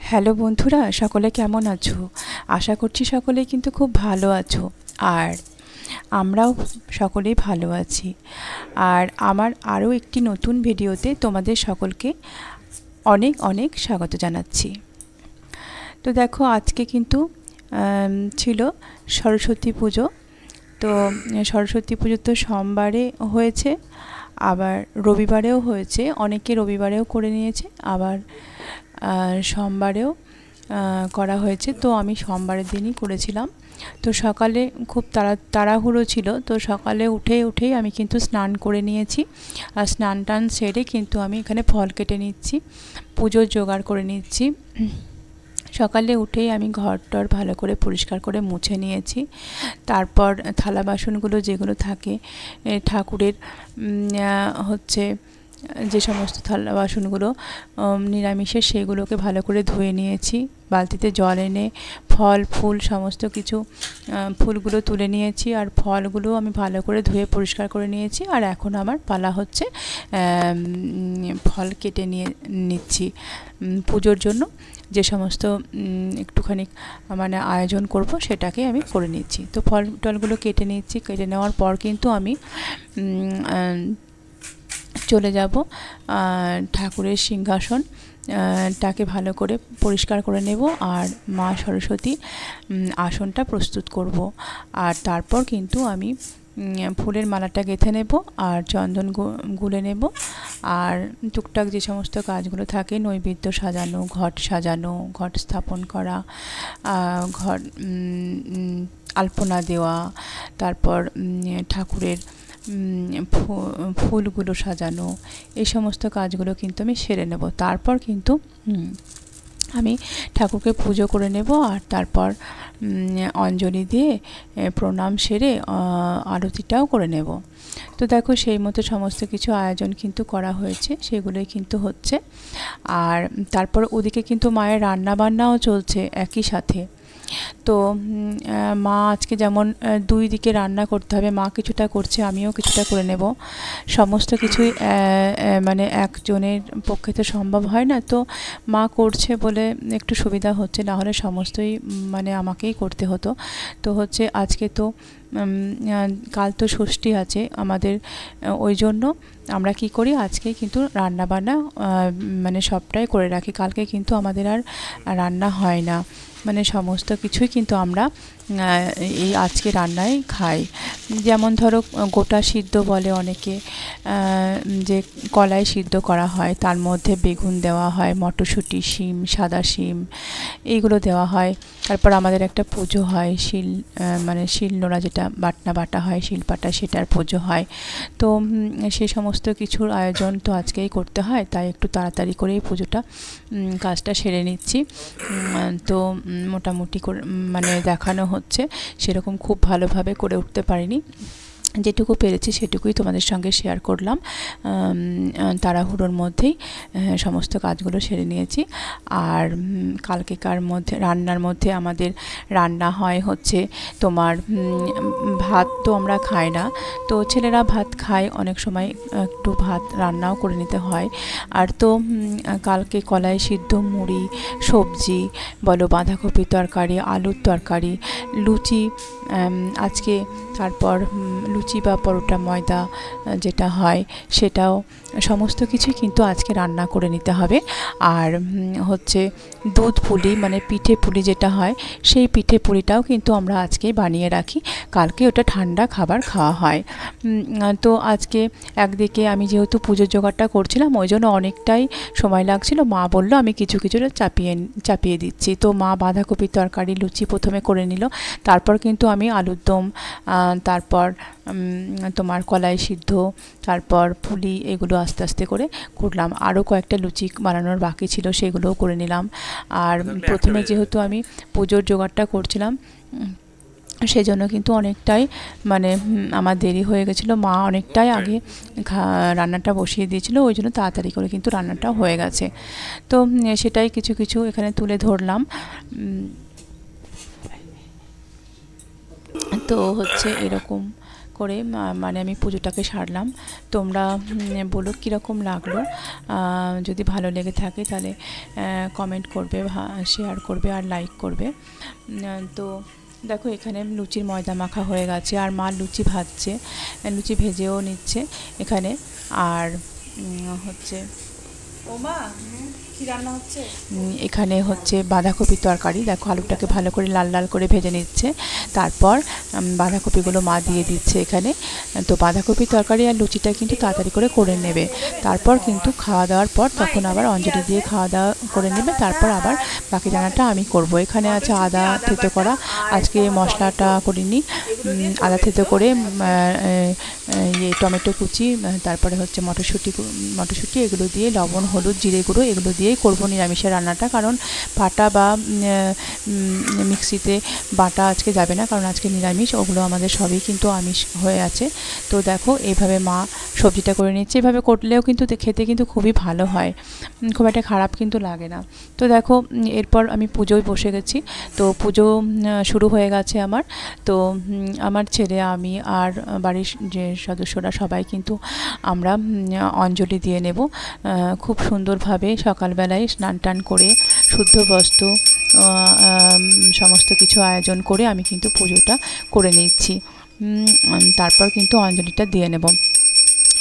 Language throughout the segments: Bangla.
হ্যালো বন্ধুরা, সকলে কেমন আছো? আশা করছি সকলে কিন্তু খুব ভালো আছো। আর আমরাও সকলেই ভালো আছি। আর আমার আরও একটি নতুন ভিডিওতে তোমাদের সকলকে অনেক অনেক স্বাগত জানাচ্ছি। তো দেখো, আজকে কিন্তু ছিল সরস্বতী পুজো। তো সরস্বতী পুজো তো সোমবারে হয়েছে, আবার রবিবারেও হয়েছে। অনেকে রবিবারেও করে নিয়েছে, আবার সোমবারেও করা হয়েছে। তো আমি সোমবারের দিনই করেছিলাম। তো সকালে খুব তাড়াহুড়ো ছিল, তো সকালে উঠেই আমি কিন্তু স্নান করে নিয়েছি। আর স্নান টান সেরে কিন্তু আমি এখানে ফল কেটে নিচ্ছি, পুজোর জোগাড় করে নিচ্ছি। সকালে উঠেই আমি ঘর-টর ভালো করে পরিষ্কার করে মুছে নিয়েছি। তারপর থালা বাসনগুলো যেগুলো থাকে ঠাকুরের হচ্ছে যে সমস্ত থালা বাসনগুলো নিরামিষের, সেগুলোকে ভালো করে ধুয়ে নিয়েছি। বালতিতে জল এনে ফল ফুল সমস্ত কিছু ফুলগুলো তুলে নিয়েছি, আর ফলগুলো আমি ভালো করে ধুয়ে পরিষ্কার করে নিয়েছি। আর এখন আমার পালা হচ্ছে ফল কেটে নিচ্ছি পুজোর জন্য। যে সমস্ত একটুখানি মানে আয়োজন করব সেটাকে আমি করে নিচ্ছি। তো ফল টলগুলো কেটে নিচ্ছি। কেটে নেওয়ার পর কিন্তু আমি চলে যাব ঠাকুরের সিংহাসন টাকে ভালো করে পরিষ্কার করে নেব, আর মা সরস্বতী আসনটা প্রস্তুত করব। আর তারপর কিন্তু আমি ফুলের মালাটা গেঁথে নেব, আর চন্দন গুলে নেব, আর টুকটাক যে সমস্ত কাজগুলো থাকে, নৈবেদ্য সাজানো, ঘট সাজানো, ঘট স্থাপন করা, ঘট আলপনা দেওয়া, তারপর ঠাকুরের ফুলগুলো সাজানো, এই সমস্ত কাজগুলো কিন্তু আমি সেরে নেব। তারপর কিন্তু আমি ঠাকুরকে পুজো করে নেব, আর তারপর অঞ্জলি দিয়ে প্রণাম সেরে আরতিটাও করে নেব। তো দেখো, সেই মতো সমস্ত কিছু আয়োজন কিন্তু করা হয়েছে, সেগুলোই কিন্তু হচ্ছে। আর তারপর ওদিকে কিন্তু মায়ের রান্না বান্নাও চলছে একই সাথে। তো মা আজকে যেমন দুই দিকে রান্না করতে হবে, মা কিছুটা করছে, আমিও কিছুটা করে নেব। সমস্ত কিছুই মানে একজনের পক্ষে তো সম্ভব হয় না, তো মা করছে বলে একটু সুবিধা হচ্ছে, না হলে সমস্তই মানে আমাকেই করতে হতো। তো হচ্ছে আজকে তো কাল তো ষষ্ঠী আছে আমাদের, ওই জন্য আমরা কি করি, আজকে কিন্তু রান্নাবান্না মানে সবটাই করে রাখি। কালকে কিন্তু আমাদের আর রান্না হয় না, মানে সমস্ত কিছুই কিন্তু আমরা এই আজকে রান্নায় খাই। যেমন ধরো গোটা সিদ্ধ বলে অনেকে, যে কলাই সিদ্ধ করা হয়, তার মধ্যে বেগুন দেওয়া হয়, মটরশুঁটি, শিম, সাদা শিম, এইগুলো দেওয়া হয়। তারপর আমাদের একটা পুজো হয়, মানে শিলনোড়া যেটা বাটা হয়, শিলপাটা, সেটার পুজো হয়। তো সেই সমস্ত কিছুর আয়োজন তো আজকেই করতে হয়, তাই একটু তাড়াতাড়ি করেই পুজোটা কাজটা সেরে নিচ্ছি। তো মোটামুটি করে মানে দেখানো হচ্ছে, সেরকম খুব ভালোভাবে করে উঠতে পারিনি, যেটুকু পেরেছি সেটুকুই তোমাদের সঙ্গে শেয়ার করলাম। তাড়াহুড়োর মধ্যেই সমস্ত কাজগুলো সেরে নিয়েছি। আর কালকেকার মধ্যে রান্নার মধ্যে আমাদের রান্না হয় হচ্ছে তোমার ভাত তো আমরা খাই না, তো ছেলেরা ভাত খায়, অনেক সময় একটু ভাত রান্নাও করে নিতে হয়। আর তো কালকে কলাই সিদ্ধ, মুড়ি, সবজি বলো, বাঁধাকপির তরকারি, আলুর তরকারি, লুচি আজকে, তারপর লুচি বা পরোটা ময়দা যেটা হয় সেটাও, সমস্ত কিছুই কিন্তু আজকে রান্না করে নিতে হবে। আর হচ্ছে দুধ পুলি, মানে পিঠে পুলি যেটা হয়, সেই পিঠে পুলিটাও কিন্তু আমরা আজকে বানিয়ে রাখি, কালকে ওটা ঠান্ডা খাবার খাওয়া হয়। তো আজকে একদিকে আমি যেহেতু পুজোর জোগাড়টা করছিলাম, ওই জন্য অনেকটাই সময় লাগছিল। মা বললো আমি কিছু কিছুটা চাপিয়ে দিচ্ছি। তো মা বাঁধাকপির তরকারি, লুচি প্রথমে করে নিল, তারপর কিন্তু আমি আলুর দম, তারপর তোমার কলাই সিদ্ধ, তারপর পুলি, এগুলো আস্তে আস্তে করে করলাম। আরও কয়েকটা লুচি বানানোর বাকি ছিল, সেগুলোও করে নিলাম। আর প্রথমে যেহেতু আমি পুজোর জোগাড়টা করছিলাম, সেজন্য কিন্তু অনেকটাই মানে আমার দেরি হয়ে গেছিলো। মা অনেকটাই আগে রান্নাটা বসিয়ে দিয়েছিল, ওই জন্য তাড়াতাড়ি করে কিন্তু রান্নাটা হয়ে গেছে। তো সেটাই কিছু কিছু এখানে তুলে ধরলাম। তো হচ্ছে এরকম করে মানে আমি পুজোটাকে সারলাম। তোমরা বলো কীরকম লাগলো। যদি ভালো লেগে থাকে তাহলে কমেন্ট করবে, শেয়ার করবে আর লাইক করবে। তো দেখো এখানে লুচির ময়দা মাখা হয়ে গেছে, আর মা লুচি ভাজছে, লুচি ভেজেও নিচ্ছে এখানে। আর হচ্ছে ওমা কি রান্না হচ্ছে? এখানে হচ্ছে বাঁধাকপির তরকারি। দেখো আলুটাকে ভালো করে লাল লাল করে ভেজে নিচ্ছে, তারপর বাঁধাকপিগুলো মা দিয়ে দিচ্ছে এখানে। তো বাঁধাকপির তরকারি আর লুচিটা কিন্তু তাড়াতাড়ি করে নেবে, তারপর কিন্তু খাওয়া দাওয়ার পর তখন আবার অঞ্জলি দিয়ে খাওয়া দাওয়া করে নেবে, তারপর আবার বাকি রান্নাটা আমি করব। এখানে আছে আদা থেতো করা, আজকে মশলাটা করিনি, আদা থেতো করে টমেটো কুচি, তারপরে হচ্ছে মটরশুঁটি এগুলো দিয়ে লবণ হলুদ জিরে গুঁড়ো এগুলো দিয়েই করবো নিরামিষের রান্নাটা। কারণ বাটা বা মিক্সিতে বাটা আজকে যাবে না, কারণ আজকে নিরামিষ, ওগুলো আমাদের সবই কিন্তু আমিষ হয়ে আছে। তো দেখো এইভাবে মা সবজিটা করে নিচ্ছে। এভাবে করলেও কিন্তু খেতে কিন্তু খুবই ভালো হয়, খুব একটা খারাপ কিন্তু লাগে না। তো দেখো এরপর আমি পুজোয় বসে গেছি। তো পুজো শুরু হয়ে গেছে আমার। তো আমার ছেলে, আমি আর বাড়ির যে সদস্যরা সবাই কিন্তু আমরা অঞ্জলি দিয়ে নেব। খুব সুন্দরভাবে সকালবেলায় স্নান টান করে শুদ্ধ বস্ত্র সমস্ত কিছু আয়োজন করে আমি কিন্তু পুজোটা করে নিচ্ছি। তারপর কিন্তু অঞ্জলিটা দিয়ে নেব,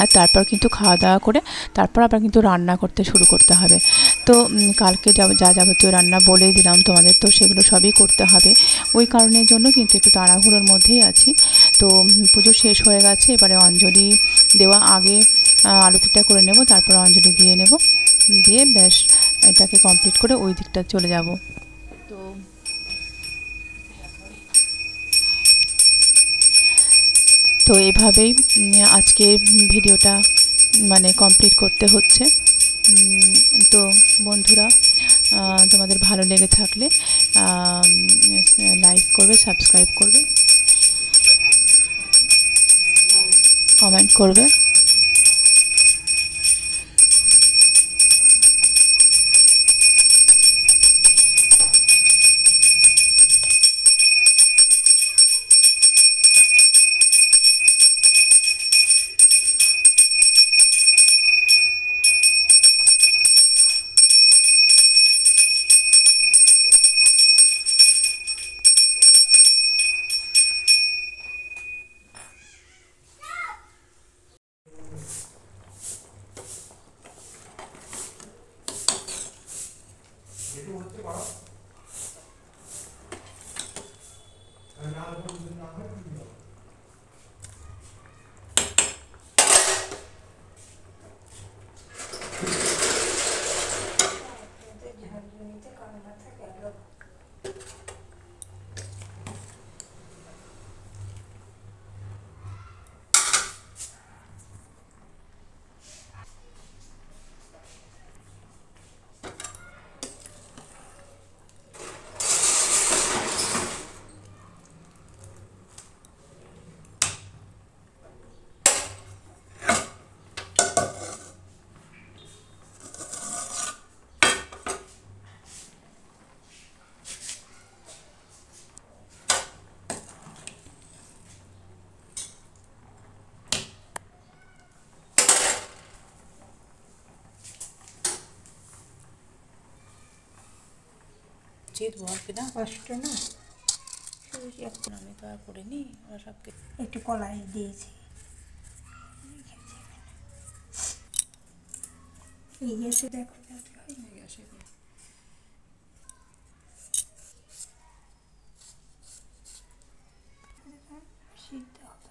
আর তারপর কিন্তু খাওয়া দাওয়া করে তারপর আবার কিন্তু রান্না করতে শুরু করতে হবে। তো কালকে যা যাবতীয় রান্না বলেই দিলাম তোমাদের, তো সেগুলো সবই করতে হবে। ওই কারণের জন্য কিন্তু একটু তাড়াহুড়োর মধ্যেই আছি। তো পুজো শেষ হয়ে গেছে, এবারে অঞ্জলি দেওয়া আগে আরতিটা করে নেব, তারপর অঞ্জলি দিয়ে নেব, দিয়ে ব্যাস এটাকে কমপ্লিট করে ওই দিকটা চলে যাব। তো এভাবেই আজকের ভিডিওটা মানে কমপ্লিট করতে হচ্ছে। তো বন্ধুরা, তোমাদের ভালো লেগে থাকলে লাইক করবে, সাবস্ক্রাইব করবে, কমেন্ট করবে। কষ্ট না, আমি তো আর করিনি, সবকে একটু কলাই দিয়েছি। এই গ্যাসে দেখো গ্যাসে সিদ্ধ হবে।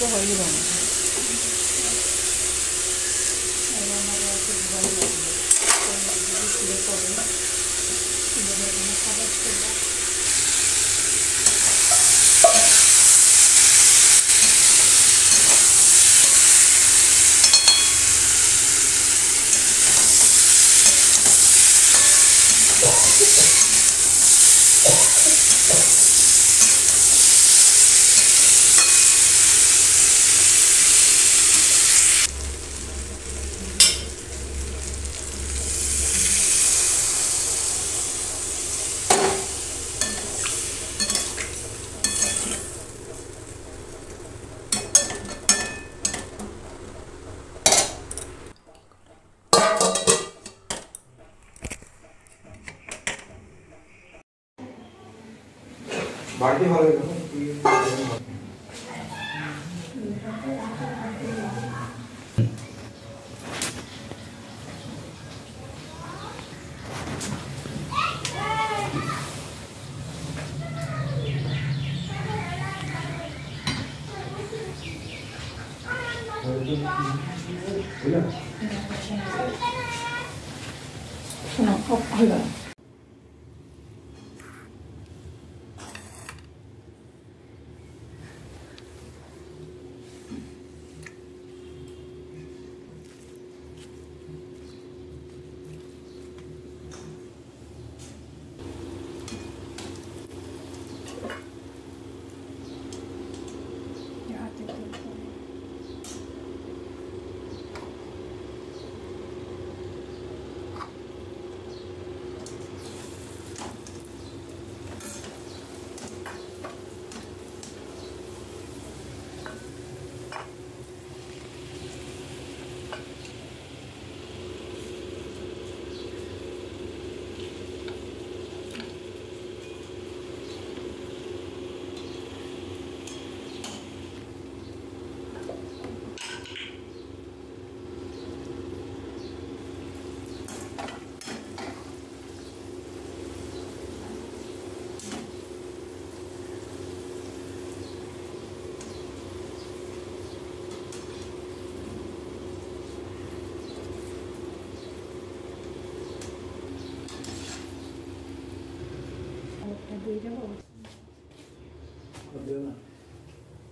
তো হয়ে গেল না। বাড়িতে ভালো হলো শোনো হয়ে গেল।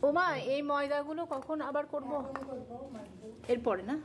ওমা এই ময়দাগুলো কখন আবার করব? এরপরে না?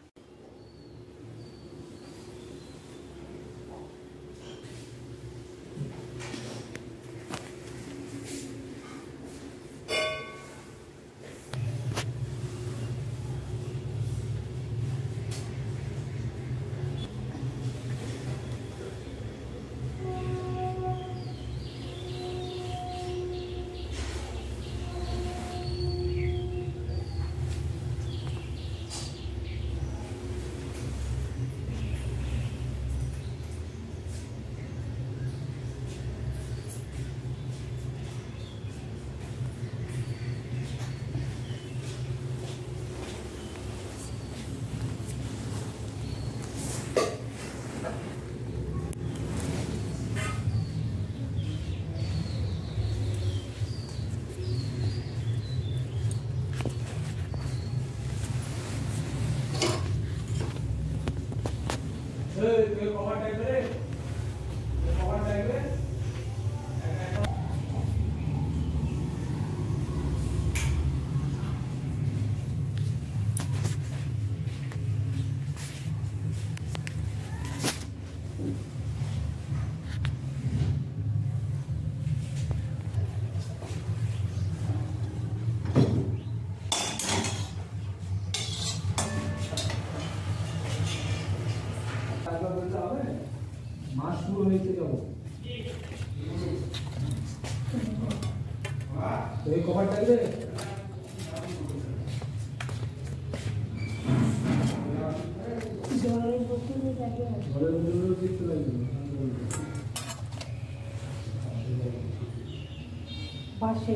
মাস পুরো হয়েছে যাবো এই কভারটা দিলে বাসে